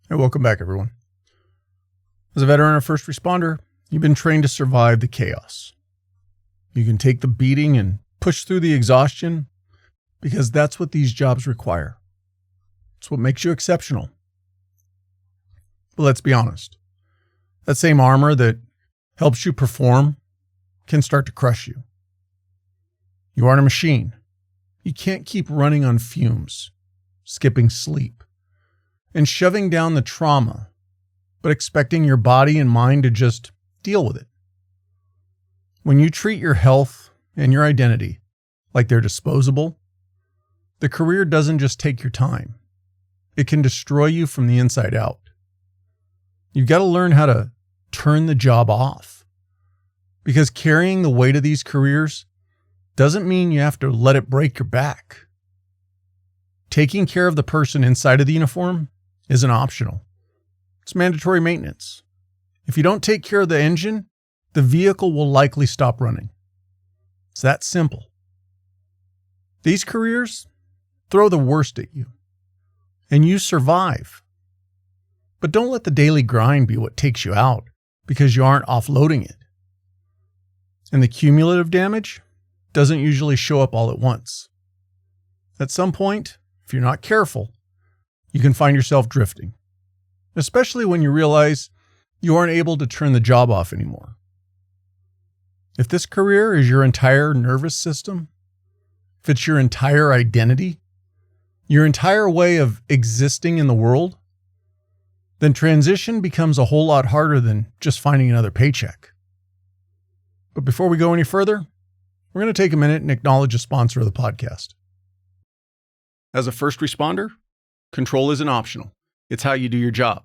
Hey, welcome back, everyone. As a veteran or first responder, you've been trained to survive the chaos. You can take the beating and push through the exhaustion because that's what these jobs require. It's what makes you exceptional. But let's be honest. That same armor that helps you perform can start to crush you. You aren't a machine. You can't keep running on fumes, skipping sleep, and shoving down the trauma, but expecting your body and mind to just deal with it. When you treat your health and your identity like they're disposable, the career doesn't just take your time. It can destroy you from the inside out. You've got to learn how to turn the job off, because carrying the weight of these careers doesn't mean you have to let it break your back. Taking care of the person inside of the uniform isn't optional. It's mandatory maintenance. If you don't take care of the engine, the vehicle will likely stop running. It's that simple. These careers throw the worst at you, and you survive. But don't let the daily grind be what takes you out because you aren't offloading it. And the cumulative damage doesn't usually show up all at once. At some point, if you're not careful, you can find yourself drifting, especially when you realize you aren't able to turn the job off anymore. If this career is your entire nervous system, if it's your entire identity, your entire way of existing in the world, then transition becomes a whole lot harder than just finding another paycheck. But before we go any further, we're going to take a minute and acknowledge a sponsor of the podcast. As a first responder, control isn't optional. It's how you do your job.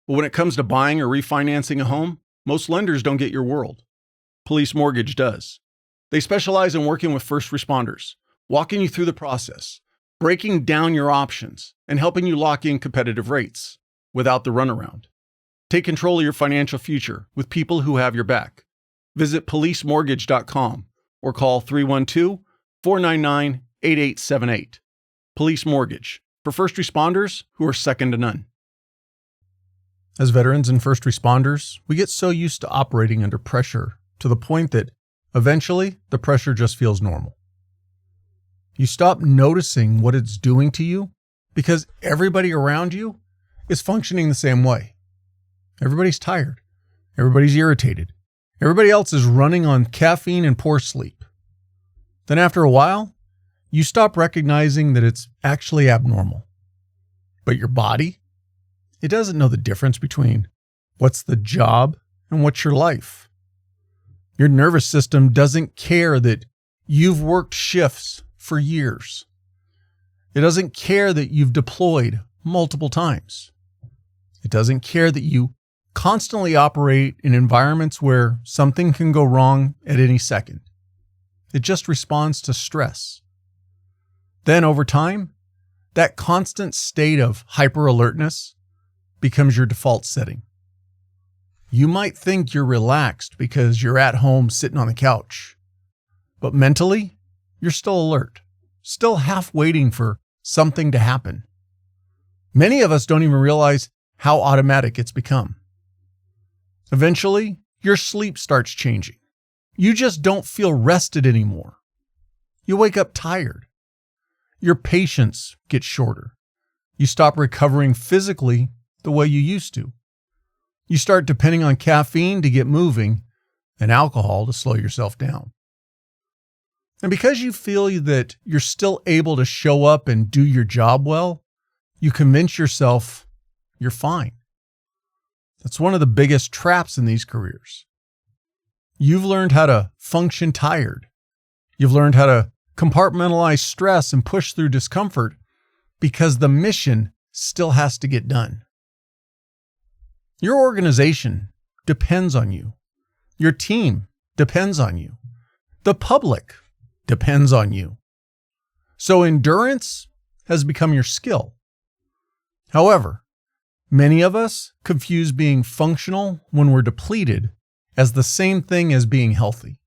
But when it comes to buying or refinancing a home, most lenders don't get your world. Police Mortgage does. They specialize in working with first responders, walking you through the process, breaking down your options, and helping you lock in competitive rates without the runaround. Take control of your financial future with people who have your back. Visit policemortgage.com or call 312-499-8878. Police Mortgage, for first responders who are second to none. As veterans and first responders, we get so used to operating under pressure to the point that eventually the pressure just feels normal. You stop noticing what it's doing to you because everybody around you is functioning the same way. Everybody's tired. Everybody's irritated. Everybody else is running on caffeine and poor sleep. Then after a while, you stop recognizing that it's actually abnormal. But your body, it doesn't know the difference between what's the job and what's your life. Your nervous system doesn't care that you've worked shifts for years. It doesn't care that you've deployed multiple times. It doesn't care that you constantly operate in environments where something can go wrong at any second. It just responds to stress. Then over time, that constant state of hyper-alertness becomes your default setting. You might think you're relaxed because you're at home sitting on the couch, but mentally, you're still alert, still half waiting for something to happen. Many of us don't even realize how automatic it's become. Eventually, your sleep starts changing. You just don't feel rested anymore. You wake up tired. Your patience gets shorter. You stop recovering physically the way you used to. You start depending on caffeine to get moving and alcohol to slow yourself down. And because you feel that you're still able to show up and do your job well, you convince yourself you're fine. That's one of the biggest traps in these careers. You've learned how to function tired. You've learned how to compartmentalize stress and push through discomfort because the mission still has to get done. Your organization depends on you. Your team depends on you. The public depends on you. So endurance has become your skill. However, many of us confuse being functional when we're depleted as the same thing as being healthy.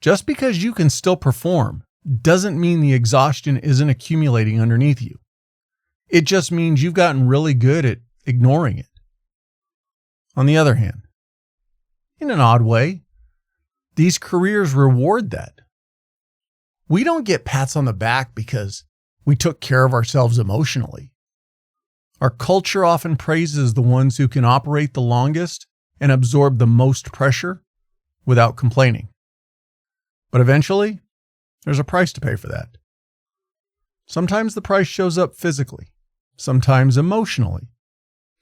Just because you can still perform doesn't mean the exhaustion isn't accumulating underneath you. It just means you've gotten really good at ignoring it. On the other hand, in an odd way, these careers reward that. We don't get pats on the back because we took care of ourselves emotionally. Our culture often praises the ones who can operate the longest and absorb the most pressure without complaining. But eventually, there's a price to pay for that. Sometimes the price shows up physically, sometimes emotionally,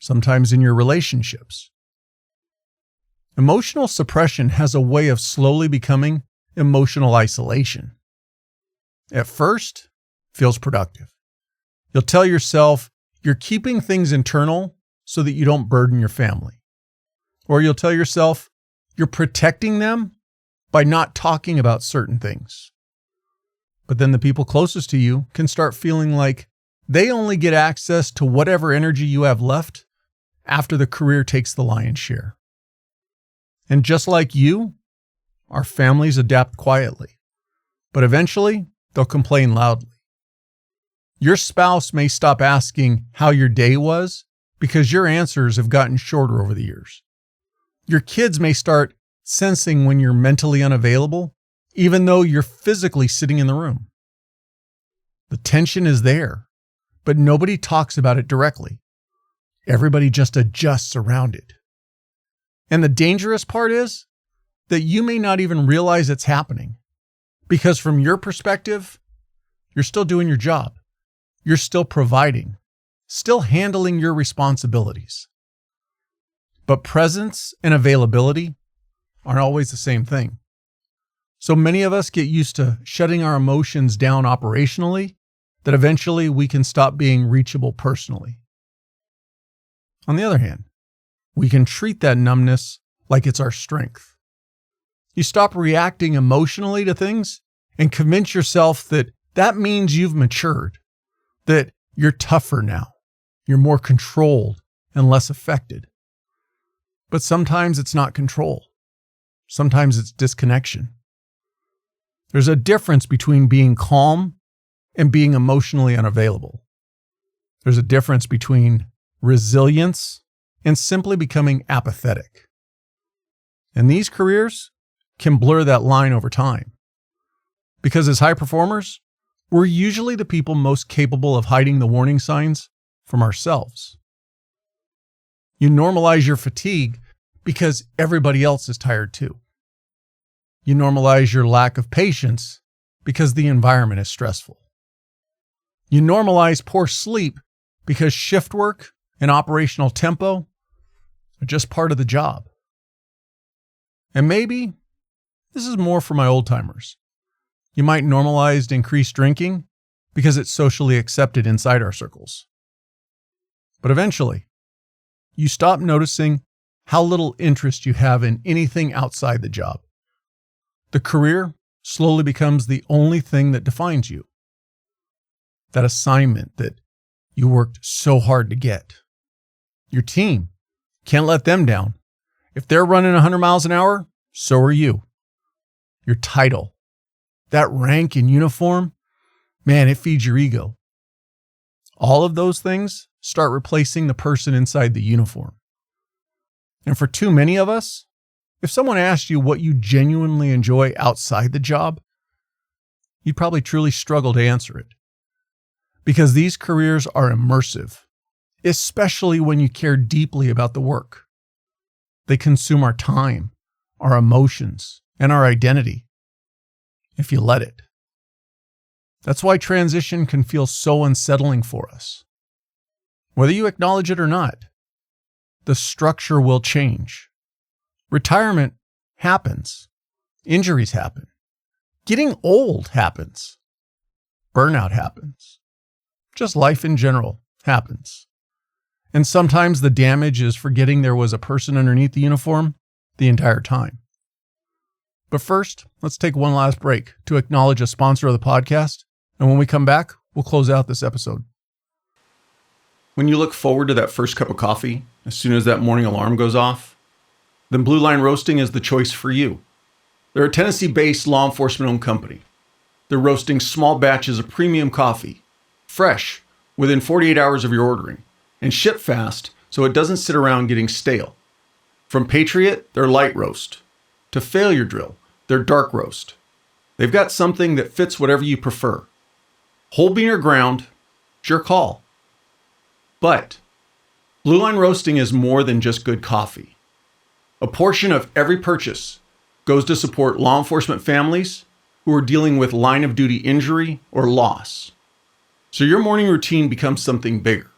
sometimes in your relationships. Emotional suppression has a way of slowly becoming emotional isolation. At first, it feels productive. You'll tell yourself you're keeping things internal so that you don't burden your family. Or you'll tell yourself you're protecting them by not talking about certain things. But then the people closest to you can start feeling like they only get access to whatever energy you have left after the career takes the lion's share. And just like you, our families adapt quietly, but eventually they'll complain loudly. Your spouse may stop asking how your day was because your answers have gotten shorter over the years. Your kids may start sensing when you're mentally unavailable, even though you're physically sitting in the room. The tension is there, but nobody talks about it directly. Everybody just adjusts around it. And the dangerous part is that you may not even realize it's happening, because from your perspective, you're still doing your job. You're still providing, still handling your responsibilities. But presence and availability aren't always the same thing. So many of us get used to shutting our emotions down operationally that eventually we can stop being reachable personally. On the other hand, we can treat that numbness like it's our strength. You stop reacting emotionally to things and convince yourself that that means you've matured, that you're tougher now, you're more controlled and less affected. But sometimes it's not control. Sometimes it's disconnection. There's a difference between being calm and being emotionally unavailable. There's a difference between resilience and simply becoming apathetic. And these careers can blur that line over time. Because as high performers, we're usually the people most capable of hiding the warning signs from ourselves. You normalize your fatigue because everybody else is tired too. You normalize your lack of patience because the environment is stressful. You normalize poor sleep because shift work and operational tempo are just part of the job. And maybe this is more for my old timers. You might normalize increased drinking because it's socially accepted inside our circles. But eventually, you stop noticing how little interest you have in anything outside the job. The career slowly becomes the only thing that defines you. That assignment that you worked so hard to get. Your team, can't let them down. If they're running 100 miles an hour, so are you. Your title, that rank in uniform, man, it feeds your ego. All of those things start replacing the person inside the uniform. And for too many of us, if someone asked you what you genuinely enjoy outside the job, you'd probably truly struggle to answer it. Because these careers are immersive, especially when you care deeply about the work. They consume our time, our emotions, and our identity, if you let it. That's why transition can feel so unsettling for us. Whether you acknowledge it or not, the structure will change. Retirement happens. Injuries happen. Getting old happens. Burnout happens. Just life in general happens. And sometimes the damage is forgetting there was a person underneath the uniform the entire time. But first, let's take one last break to acknowledge a sponsor of the podcast. And when we come back, we'll close out this episode. When you look forward to that first cup of coffee, as soon as that morning alarm goes off, then Blue Line Roasting is the choice for you. They're a Tennessee-based law enforcement-owned company. They're roasting small batches of premium coffee, fresh, within 48 hours of your ordering and ship fast so it doesn't sit around getting stale. From Patriot, their light roast, to Failure Drill, their dark roast. They've got something that fits whatever you prefer. Whole bean or ground, it's your call. But Blue Line Roasting is more than just good coffee. A portion of every purchase goes to support law enforcement families who are dealing with line of duty injury or loss. So your morning routine becomes something bigger.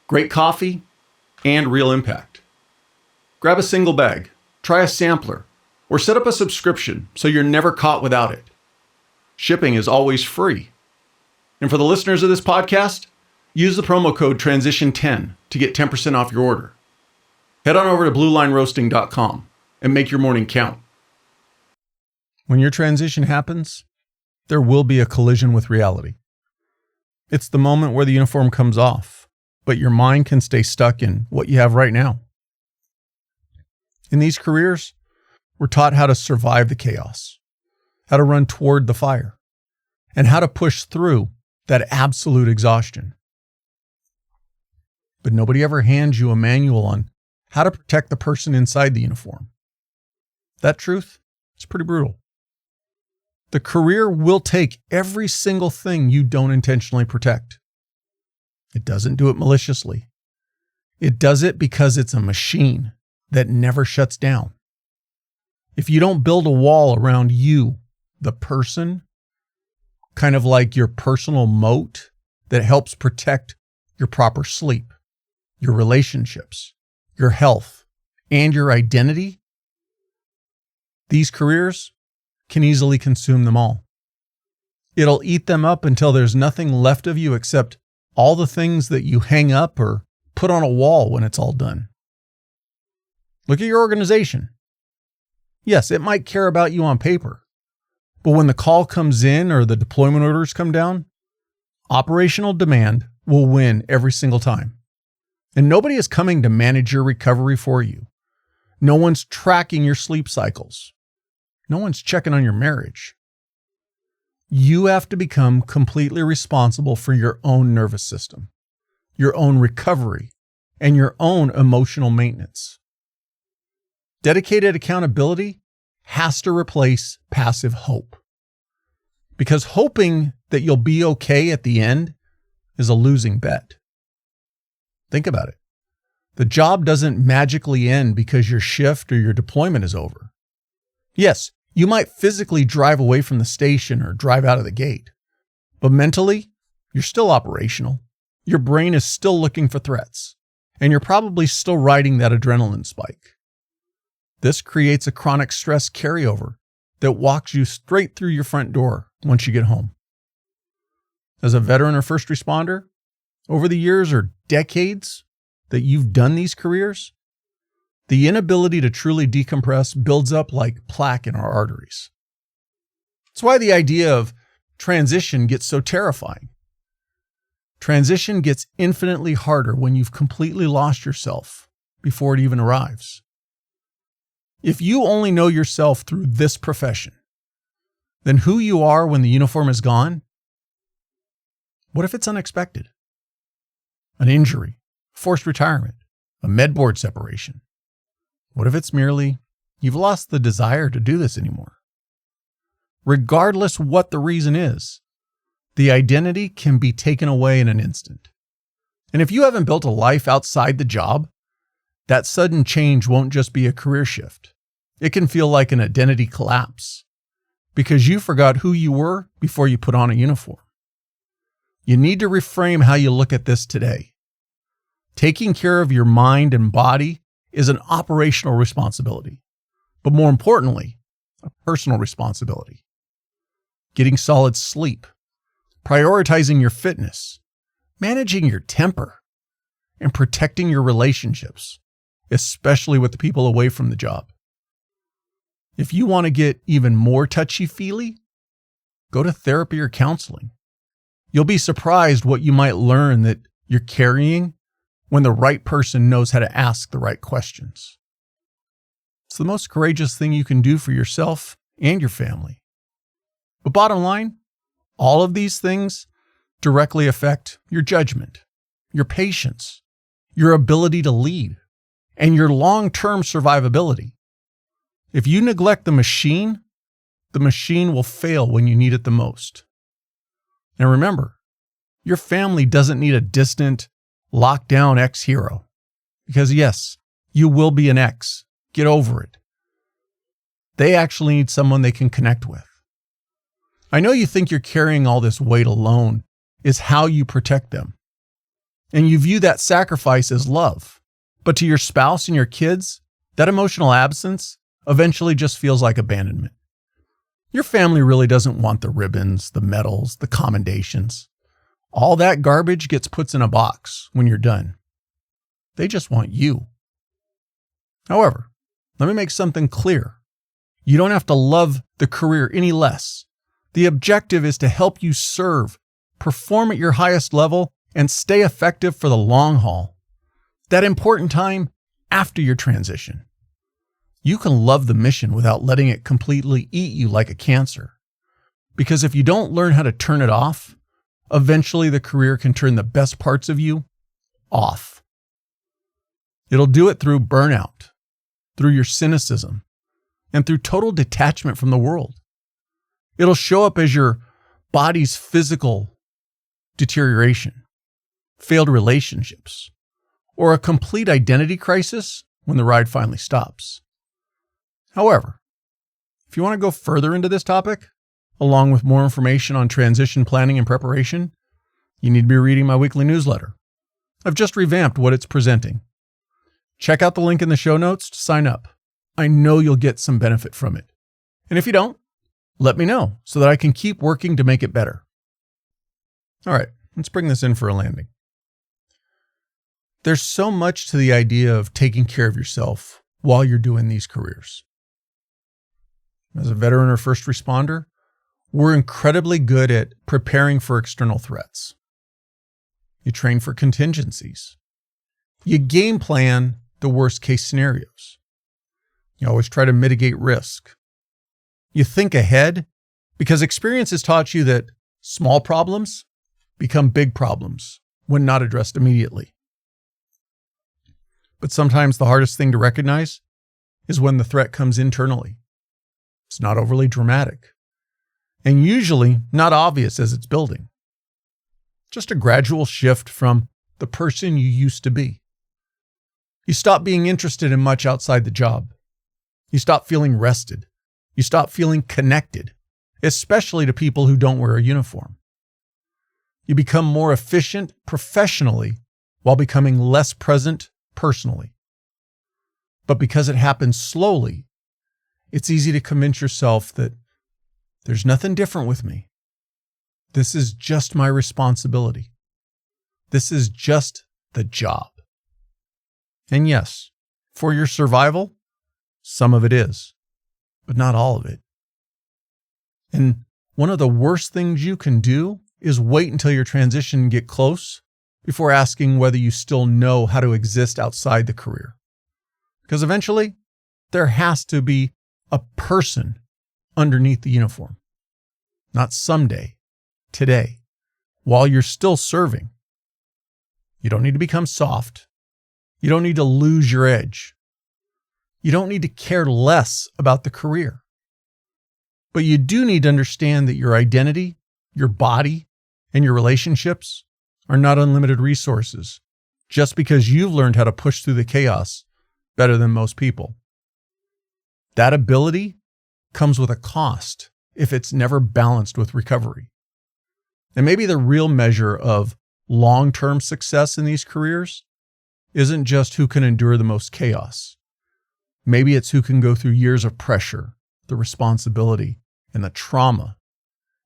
Great coffee and real impact. Grab a single bag, try a sampler, or set up a subscription so you're never caught without it. Shipping is always free. And for the listeners of this podcast, use the promo code TRANSITION10 to get 10% off your order. Head on over to bluelineroasting.com and make your morning count. When your transition happens, there will be a collision with reality. It's the moment where the uniform comes off, but your mind can stay stuck in what you have right now. In these careers, we're taught how to survive the chaos, how to run toward the fire, and how to push through that absolute exhaustion. But nobody ever hands you a manual on how to protect the person inside the uniform. That truth is pretty brutal. The career will take every single thing you don't intentionally protect. It doesn't do it maliciously. It does it because it's a machine that never shuts down. If you don't build a wall around you, the person, kind of like your personal moat that helps protect your proper sleep, your relationships, your health, and your identity, these careers can easily consume them all. It'll eat them up until there's nothing left of you except all the things that you hang up or put on a wall when it's all done. Look at your organization. Yes, it might care about you on paper, but when the call comes in or the deployment orders come down, operational demand will win every single time. And nobody is coming to manage your recovery for you. No one's tracking your sleep cycles. No one's checking on your marriage. You have to become completely responsible for your own nervous system, your own recovery, and your own emotional maintenance. Dedicated accountability has to replace passive hope. Because hoping that you'll be okay at the end is a losing bet. Think about it. The job doesn't magically end because your shift or your deployment is over. Yes, you might physically drive away from the station or drive out of the gate, but mentally, you're still operational. Your brain is still looking for threats, and you're probably still riding that adrenaline spike. This creates a chronic stress carryover that walks you straight through your front door once you get home. As a veteran or first responder, over the years or decades that you've done these careers, the inability to truly decompress builds up like plaque in our arteries. That's why the idea of transition gets so terrifying. Transition gets infinitely harder when you've completely lost yourself before it even arrives. If you only know yourself through this profession, then who you are when the uniform is gone? What if it's unexpected? An injury, forced retirement, a med board separation. What if it's merely you've lost the desire to do this anymore? Regardless what the reason is, the identity can be taken away in an instant. And if you haven't built a life outside the job, that sudden change won't just be a career shift. It can feel like an identity collapse because you forgot who you were before you put on a uniform. You need to reframe how you look at this today. Taking care of your mind and body is an operational responsibility, but more importantly, a personal responsibility. Getting solid sleep, prioritizing your fitness, managing your temper, and protecting your relationships, especially with the people away from the job. If you want to get even more touchy-feely, go to therapy or counseling. You'll be surprised what you might learn that you're carrying when the right person knows how to ask the right questions. It's the most courageous thing you can do for yourself and your family. But bottom line, all of these things, directly affect your judgment, your patience, your ability to lead, and your long-term survivability. If you neglect the machine will fail when you need it the most. And remember, your family doesn't need a distant, locked-down ex-hero. Because yes, you will be an ex. Get over it. They actually need someone they can connect with. I know you think you're carrying all this weight alone is how you protect them. And you view that sacrifice as love. But to your spouse and your kids, that emotional absence eventually just feels like abandonment. Your family really doesn't want the ribbons, the medals, the commendations. All that garbage gets put in a box when you're done. They just want you. However, let me make something clear. You don't have to love the career any less. The objective is to help you serve, perform at your highest level, and stay effective for the long haul. That important time after your transition. You can love the mission without letting it completely eat you like a cancer. Because if you don't learn how to turn it off, eventually the career can turn the best parts of you off. It'll do it through burnout, through your cynicism, and through total detachment from the world. It'll show up as your body's physical deterioration, failed relationships, or a complete identity crisis when the ride finally stops. However, if you want to go further into this topic, along with more information on transition planning and preparation, you need to be reading my weekly newsletter. I've just revamped what it's presenting. Check out the link in the show notes to sign up. I know you'll get some benefit from it. And if you don't, let me know so that I can keep working to make it better. All right, let's bring this in for a landing. There's so much to the idea of taking care of yourself while you're doing these careers. As a veteran or first responder, we're incredibly good at preparing for external threats. You train for contingencies. You game plan the worst case scenarios. You always try to mitigate risk. You think ahead because experience has taught you that small problems become big problems when not addressed immediately. But sometimes the hardest thing to recognize is when the threat comes internally. It's not overly dramatic, and usually not obvious as it's building. Just a gradual shift from the person you used to be. You stop being interested in much outside the job. You stop feeling rested. You stop feeling connected, especially to people who don't wear a uniform. You become more efficient professionally while becoming less present personally. But because it happens slowly, it's easy to convince yourself that there's nothing different with me. This is just my responsibility. This is just the job. And yes, for your survival, some of it is, but not all of it. And one of the worst things you can do is wait until your transition get close before asking whether you still know how to exist outside the career. Because eventually, there has to be a person underneath the uniform. Not someday, today, while you're still serving. You don't need to become soft. You don't need to lose your edge. You don't need to care less about the career. But you do need to understand that your identity, your body, and your relationships are not unlimited resources just because you've learned how to push through the chaos better than most people. That ability comes with a cost if it's never balanced with recovery. And maybe the real measure of long-term success in these careers isn't just who can endure the most chaos. Maybe it's who can go through years of pressure, the responsibility, and the trauma,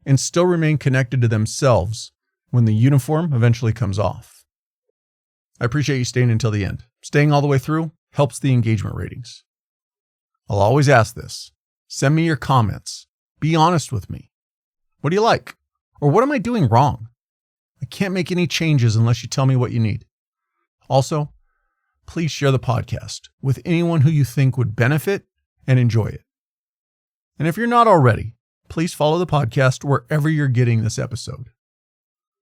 and still remain connected to themselves when the uniform eventually comes off. I appreciate you staying until the end. Staying all the way through helps the engagement ratings. I'll always ask this. Send me your comments. Be honest with me. What do you like? Or what am I doing wrong? I can't make any changes unless you tell me what you need. Also, please share the podcast with anyone who you think would benefit and enjoy it. And if you're not already, please follow the podcast wherever you're getting this episode.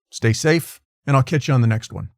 Stay safe, and I'll catch you on the next one.